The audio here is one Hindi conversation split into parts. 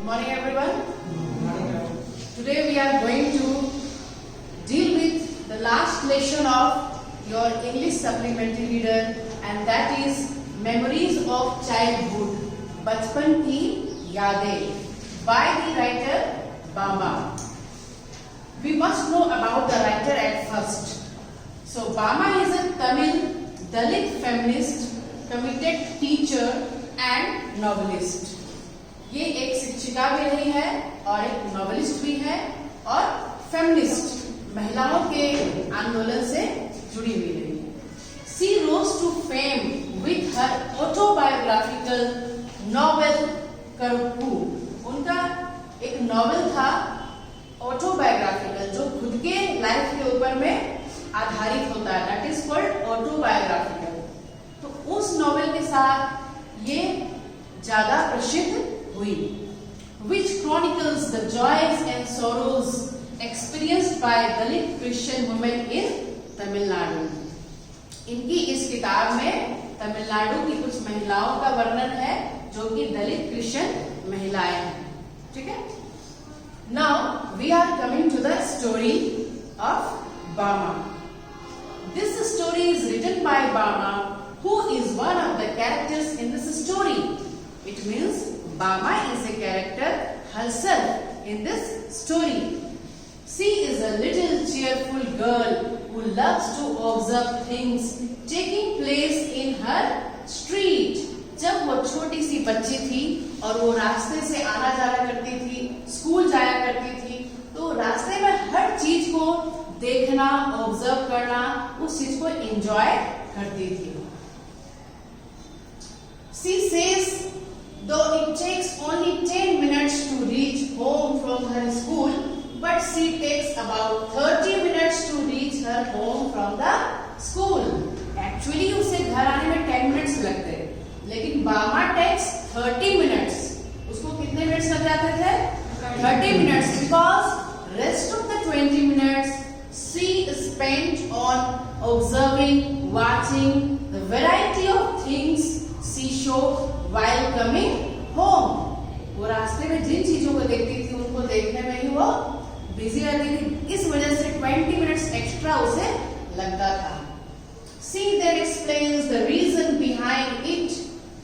Good morning, everyone. Today we are going to deal with the last lesson of your English supplementary reader, and that is Memories of Childhood, बचपन की यादें, by the writer Bama. We must know about the writer at first. So Bama is a Tamil Dalit feminist, committed teacher and novelist. ये एक शिक्षिका भी रही है और एक नॉवेलिस्ट भी है और फेमिनिस्ट, महिलाओं के आंदोलन से जुड़ी हुई रही है. She rose to fame with her autobiographical novel करपू. उनका एक नॉवेल था ऑटोबायोग्राफिकल जो खुद के लाइफ के ऊपर में आधारित होता है, दैट इज कॉल्ड ऑटोबायोग्राफिकल. तो उस नॉवेल के साथ ये ज्यादा प्रसिद्ध हुई, which chronicles the joys and sorrows experienced by Dalit Christian women in Tamil Nadu. इनकी इस किताब में तमिलनाडु की कुछ महिलाओं का वर्णन है जो कि दलित क्रिश्चियन महिलाएं हैं. ठीक है. Now we are coming to the story of Bama. This story is written by Bama, who is one of the characters in this story. It means Bama is a character herself in this story. She is a little cheerful girl who loves to observe things taking place in her street. जब वो छोटी सी बच्ची थी और वो रास्ते से आना जाना करती थी, स्कूल जाया करती थी, तो रास्ते में हर चीज को देखना, ऑब्जर्व करना, उस चीज को एंजॉय करती थी. She says though it takes only 10 minutes to reach home from her school, but she takes about 30 minutes to reach her home from the school. Actually उसे घर आने में 10 minutes लगते, लेकिन बामा takes 30 minutes. उसको कितने मिनट्स लग जाते थे? 30 minutes, because rest of the 20 minutes she spent on observing, watching the variety of things she saw while coming home. वो रास्ते में जिन चीजों को देखती थी उनको देखने में ही वो बिजी रहती थी, इस वजह से 20 मिनट्स एक्स्ट्रा उसे लगता था. She then explains the reason behind it.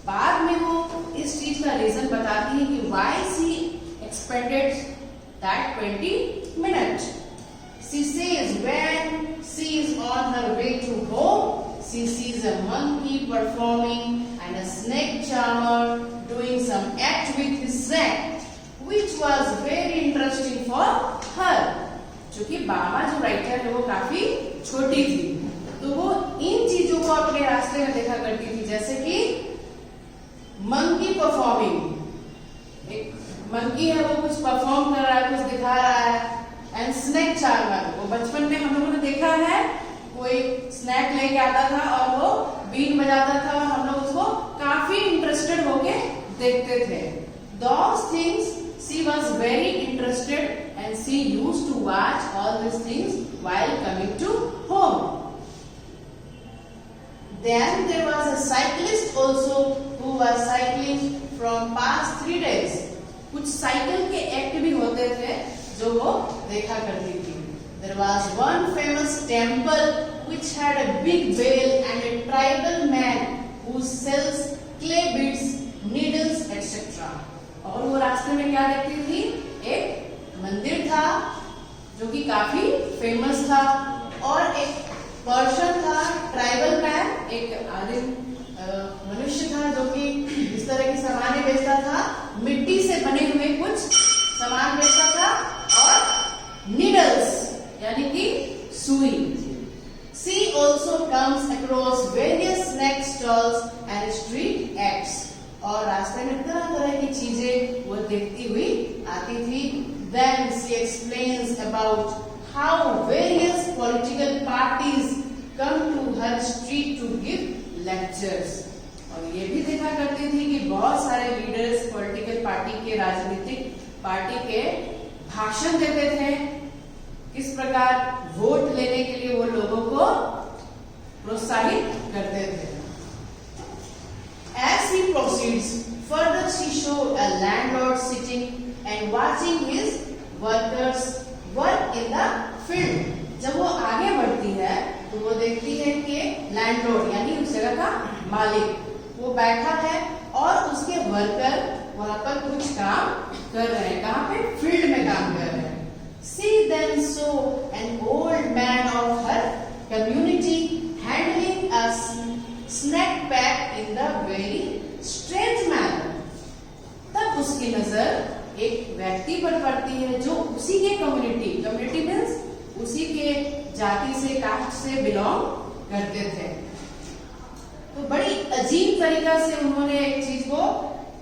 बाद में वो इस चीज का रीजन बताती है कि why she expended that 20 minutes. She says when she is on her way to home, she sees a monkey performing and a snake charmer doing some act with his snake, which was very interesting for her. क्योंकि बाबा जो राइटर है वो काफी छोटी थी, तो वो इन चीजों को अपने रास्ते में देखा करती थी, जैसे कि मंकी परफॉर्मिंग. एक मंकी है, वो कुछ परफॉर्म कर रहा है, कुछ दिखा रहा है. एंड स्नैक चार्मर, वो बचपन में हम लोगों ने देखा है, कोई स्नैक लेके आता था और वो बीन बजाता था और हम लोग उसको काफी इंटरेस्टेड होके देखते थे. Those things she was very interested and she used to watch all these things while coming to home. Then there was a cyclist also who was cycling from past 3 days. कुछ साइकिल के एक्ट भी होते थे जो वो देखा करती थी. There was one famous temple which had a big bell and a tribal man who sells clay beads, needles, etc. और वो रास्ते में क्या देखती थी? एक मंदिर था जो कि काफी फेमस था और एक पर्सन था, ट्राइबल मैन, एक आदिम मनुष्य था जो कि इस तरह की सामान बेचता था, मिट्टी से बने हुए कुछ सामान बेचता था, और नीडल्स यानी कि सुई. She also comes across various snack stalls and street acts. और रास्ते में तरह तरह की चीजें वो देखती हुई आती थी. Then she explains about how various political parties come to her street to give lectures. और ये भी देखा करती थी कि बहुत सारे लीडर्स पॉलिटिकल पार्टी के, राजनीतिक पार्टी के भाषण देते थे, किस प्रकार वोट लेने के लिए वो लोगों को प्रोत्साहित करते थे. As he proceeds, further she showed a landlord sitting watching his workers work in the field. जब वो आगे बढ़ती है तो वो देखती है कि लैंडलॉर्ड यानी उस जगह का मालिक वो बैठा है और उसके वर्कर वहां पर कुछ काम कर रहे हैं. कहाँ पे? फील्ड में काम कर रहे हैं. See then saw an old man of her community handling a snack pack in the very strange manner. तब उसकी नजर एक व्यक्ति पर पड़ती है जो उसी के कम्युनिटी मीन्स उसी के जाति से कास्ट से बिलोंग करते थे. तो बड़ी अजीब तरीका से उन्होंने एक चीज को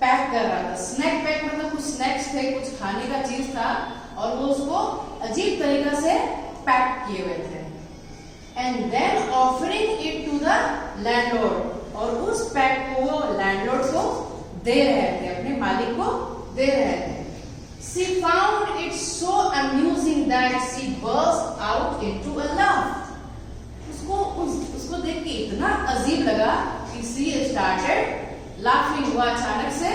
पैक कर रहा था. स्नैक पैक मतलब कुछ स्नैक्स थे, कुछ खाने का चीज था और वो उसको अजीब तरीका से पैक किए हुए थे. And then offering it to the landlord. और उस पैक को वो लैंडलॉर्ड को दे रहे थे, अपने मालिक को दे रहे थे. She found it so amusing that she burst out into a laugh. उसको देख के इतना अजीब लगा कि she started laughing. वो अचानक से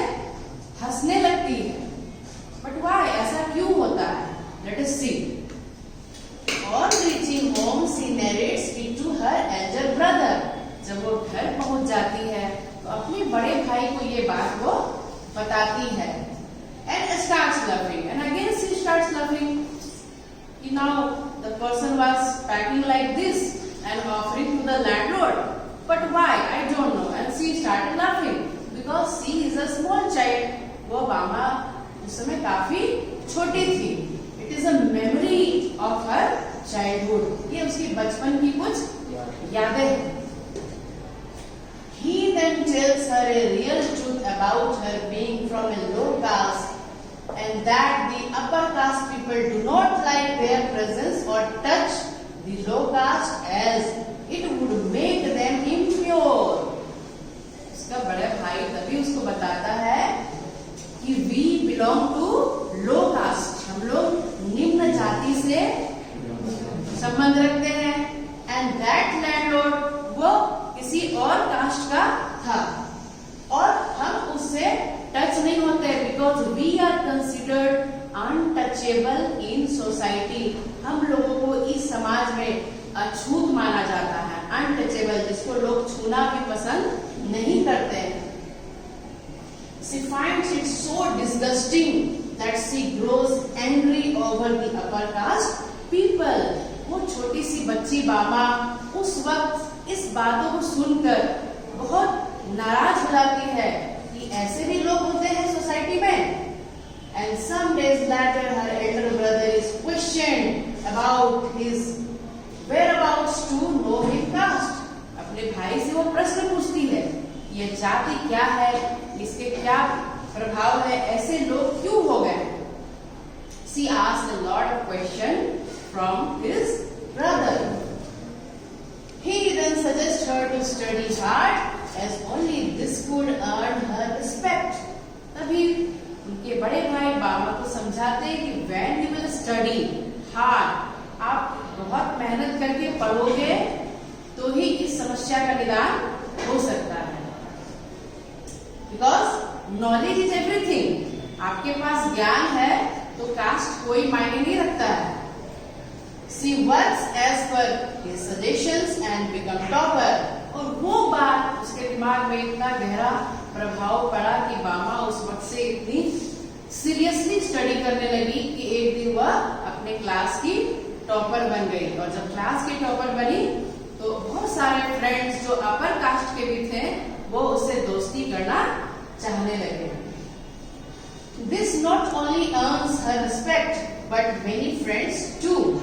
हंसने लगती है. But why? ऐसा क्यों होता है? Let us see. On reaching home, she narrates it to her elder brother. जब वो घर पहुंच जाती है तो अपने बड़े भाई को ये बात वो बताती है. And starts laughing. And again she starts laughing. Now the person was packing like this and offering to the landlord. But why? I don't know. And she started laughing because she is a small child. वो बामा उस समय काफी छोटी थी. It is a memory of her childhood. ये उसकी बचपन की कुछ यादें हैं. He then tells her a real truth about her being from a low caste and that the upper caste people do not like their presence or touch the low caste as it would make them impure. उसका बड़ा भाई तभी उसको बताता है कि we belong to low caste. हम लोग निम्न जाति से संबंध रखते हैं. And that landlord वो किसी और कास्ट का था और हम उससे टच नहीं होते because we are considered untouchable in society. हम लोगों को इस समाज में अछूत माना जाता है. अनटचेबल जिसको लोग छूना भी पसंद नहीं करते हैं. She finds it so disgusting that she grows angry over the upper caste people. वो छोटी सी बच्ची बामा उस वक्त इस बातों को सुनकर बहुत नाराज हो जाती है कि ऐसे भी लोग होते हैं सोसाइटी में. And some days later her elder brother is questioned about his whereabouts to know his caste. अपने भाई से वो प्रश्न पूछती है ये जाति क्या है, इसके क्या प्रभाव है, ऐसे लोग क्यों हो गए. She asked a lot of questions from his brother. He then suggests her to study hard as only this could earn her respect. तभी उनके बड़े भाई बाबा को समझाते कि when you will study hard, आप बहुत मेहनत करके पढ़ोगे तो ही इस समस्या का निदान हो सकता है. Because knowledge is everything. आपके पास ज्ञान है तो कास्ट कोई मायने नहीं रखता है. She works as per his suggestions and become topper. और वो बात उसके दिमाग में इतना गहरा प्रभाव पड़ा कि बामा उस वक्त से इतनी सीरियसली स्टडी करने लगी कि एक दिन वह अपने क्लास की टॉपर बन गई. और जब क्लास की टॉपर बनी तो बहुत सारे फ्रेंड्स जो अपर कास्ट के भी थे वो उससे दोस्ती करना चाहने लगे. This not only earns her respect but many friends too.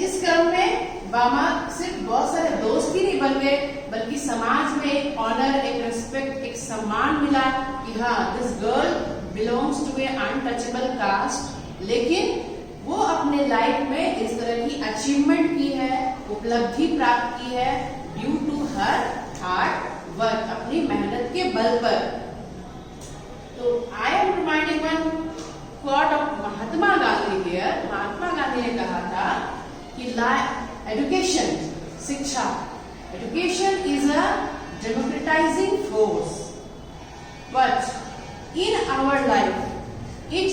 इस क्रम में बामा सिर्फ बहुत सारे दोस्त ही नहीं बन गए बल्कि समाज में एक ऑनर, एक रिस्पेक्ट, एक सम्मान मिला कि हाँ this girl belongs to a untouchable caste. लेकिन वो अपने लाइफ में इस तरह की अचीवमेंट की है, उपलब्धि प्राप्त की है due to her hard work, अपनी मेहनत के बल पर. तो I am reminding one quote of Mahatma Gandhi here. Mahatma Gandhi ने कहा था कि education, शिक्षा, education is a democratizing force, but in our life it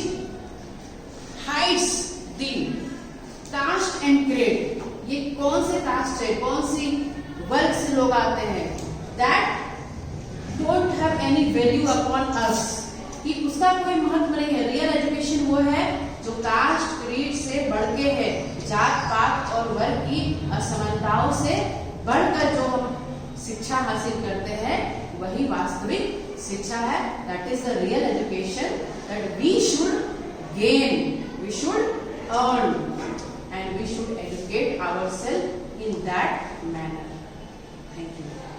लोग आते हैं, that don't have any value upon us, कि उसका कोई महत्व नहीं है। रियल एजुकेशन वो है जो कास्ट क्रीड से बढ़ के है, जात पात और वर्ग की असमानताओं से बढ़कर जो हम शिक्षा हासिल करते हैं वही वास्तविक शिक्षा है। That is the real education that we should gain, we should earn and we should educate ourselves in that manner. Thank you.